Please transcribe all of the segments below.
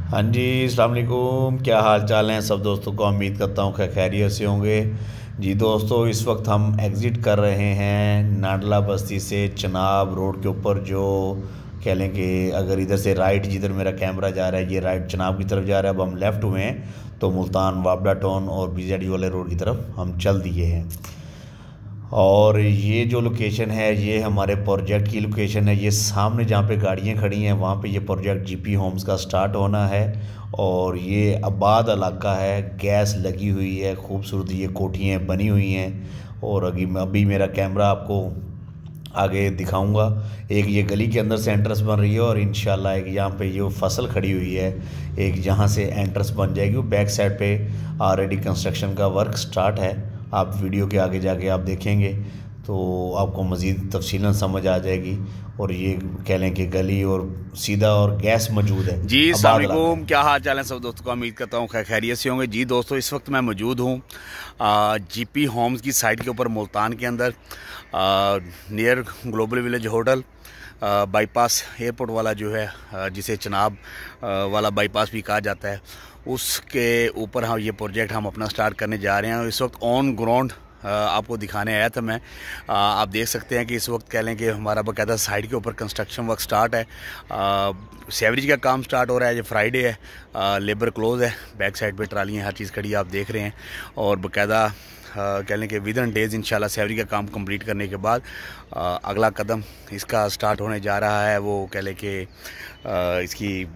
हाँ जी, अस्सलाम वालेकुम। क्या हाल चाल हैं सब दोस्तों को। उम्मीद करता हूँ खैरियत से होंगे। जी दोस्तों, इस वक्त हम एग्ज़िट कर रहे हैं नाडला बस्ती से चनाब रोड के ऊपर। जो कह लें कि अगर इधर से राइट, जिधर मेरा कैमरा जा रहा है, ये राइट चनाब की तरफ जा रहा है। अब हम लेफ़्ट हुए हैं तो मुल्तान वाबड़ा टाउन और BZD वाले रोड की तरफ हम चल दिए हैं। और ये जो लोकेशन है ये हमारे प्रोजेक्ट की लोकेशन है। ये सामने जहाँ पे गाड़ियाँ खड़ी हैं वहाँ पे ये प्रोजेक्ट GP होम्स का स्टार्ट होना है। और ये आबाद इलाका है, गैस लगी हुई है, खूबसूरत ये कोठियाँ बनी हुई हैं। और अभी मेरा कैमरा आपको आगे दिखाऊंगा। एक ये गली के अंदर से एंट्रेंस बन रही है और इंशाल्लाह एक यहाँ पे जो फसल खड़ी हुई है, एक जहाँ से एंट्रेंस बन जाएगी। वो बैक साइड पे ऑलरेडी कंस्ट्रक्शन का वर्क स्टार्ट है। आप वीडियो के आगे जाके आप देखेंगे तो आपको मज़ीद तफसीलन समझ आ जाएगी। और ये कह लें कि गली और सीधा और गैस मौजूद है। जी अस्सलाम वालेकुम, क्या हाल चाल है सब दोस्तों का। उम्मीद करता हूँ खैरियत से होंगे। जी दोस्तों, इस वक्त मैं मौजूद हूँ GP होम्स की साइट के ऊपर मुल्तान के अंदर, near global village hotel, bypass airport वाला जो है, जिसे चनाब वाला बाईपास भी कहा जाता है, उसके ऊपर हम ये प्रोजेक्ट हम अपना स्टार्ट करने जा रहे हैं। और इस वक्त ऑन ग्राउंड आपको दिखाने आया था मैं। आप देख सकते हैं कि इस वक्त कह लें कि हमारा बाकायदा साइड के ऊपर कंस्ट्रक्शन वर्क स्टार्ट है। सीवरेज का काम स्टार्ट हो रहा है। ये फ्राइडे है, लेबर क्लोज है। बैक साइड पे ट्रालियाँ हर चीज़ खड़ी आप देख रहे हैं। और बाकायदा कह लें कि विद इन डेज़ इंशाल्लाह सीवरेज का काम कंप्लीट करने के बाद अगला कदम इसका स्टार्ट होने जा रहा है। वो कह लें कि इसकी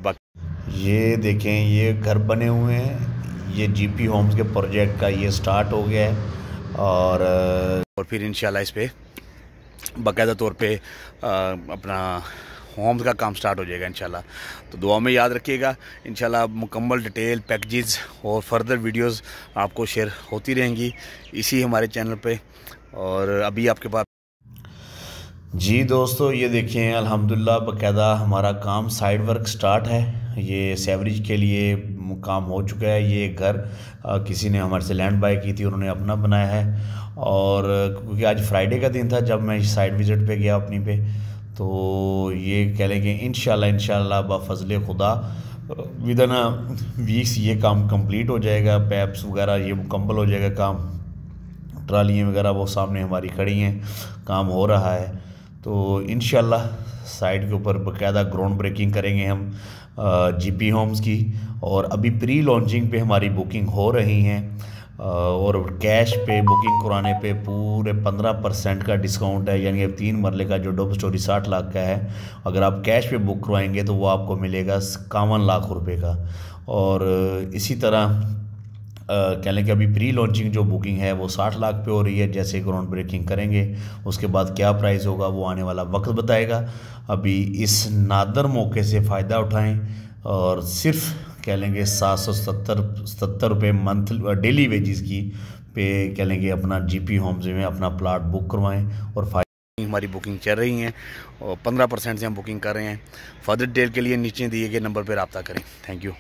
ये देखें, ये घर बने हुए हैं। ये GP होम्स के प्रोजेक्ट का ये स्टार्ट हो गया है। और फिर इंशाल्लाह इस पे बाकायदा तौर पे अपना होम्स का काम स्टार्ट हो जाएगा इंशाल्लाह। तो दुआ में याद रखिएगा। इंशाल्लाह मुकम्मल डिटेल पैकेजेस और फर्दर वीडियोस आपको शेयर होती रहेंगी इसी हमारे चैनल पे। और अभी आपके पास जी दोस्तों, ये देखें अल्हम्दुलिल्लाह बाकायदा हमारा काम साइड वर्क स्टार्ट है। ये सेवरेज के लिए काम हो चुका है। ये घर किसी ने हमारे से लैंड बाय की थी, उन्होंने अपना बनाया है। और क्योंकि आज फ्राइडे का दिन था जब मैं साइड विज़िट पे गया अपनी पे, तो ये कह लें कि इंशाल्लाह बफज़ल खुदा विद इन वीक्स ये काम कंप्लीट हो जाएगा। पैप्स वगैरह ये मुकम्मल हो जाएगा काम। ट्रालियाँ वगैरह वो सामने हमारी खड़ी हैं, काम हो रहा है। तो इंशाल्लाह साइट के ऊपर बाकायदा ग्राउंड ब्रेकिंग करेंगे हम GP होम्स की। और अभी प्री लॉन्चिंग पे हमारी बुकिंग हो रही हैं। और कैश पे बुकिंग कराने पे पूरे 15% का डिस्काउंट है। यानी 3 मरले का जो डबल स्टोरी 60 लाख का है, अगर आप कैश पे बुक करवाएंगे तो वो आपको मिलेगा 51 लाख रुपए का। और इसी तरह कह लें कि अभी प्री लॉन्चिंग जो बुकिंग है वो 60 लाख पे हो रही है। जैसे ग्राउंड ब्रेकिंग करेंगे उसके बाद क्या प्राइस होगा वो आने वाला वक्त बताएगा। अभी इस नादर मौके से फ़ायदा उठाएं और सिर्फ कह लेंगे 777 रुपये मंथ डेली वेजेस की पे कह लेंगे अपना GP होम्स में अपना प्लाट बुक करवाएं। और हमारी बुकिंग चल रही हैं और 15% से हम बुकिंग कर रहे हैं। फर्दर डिटेल के लिए नीचे दिए गए नंबर पर रब्ता करें। Thank you.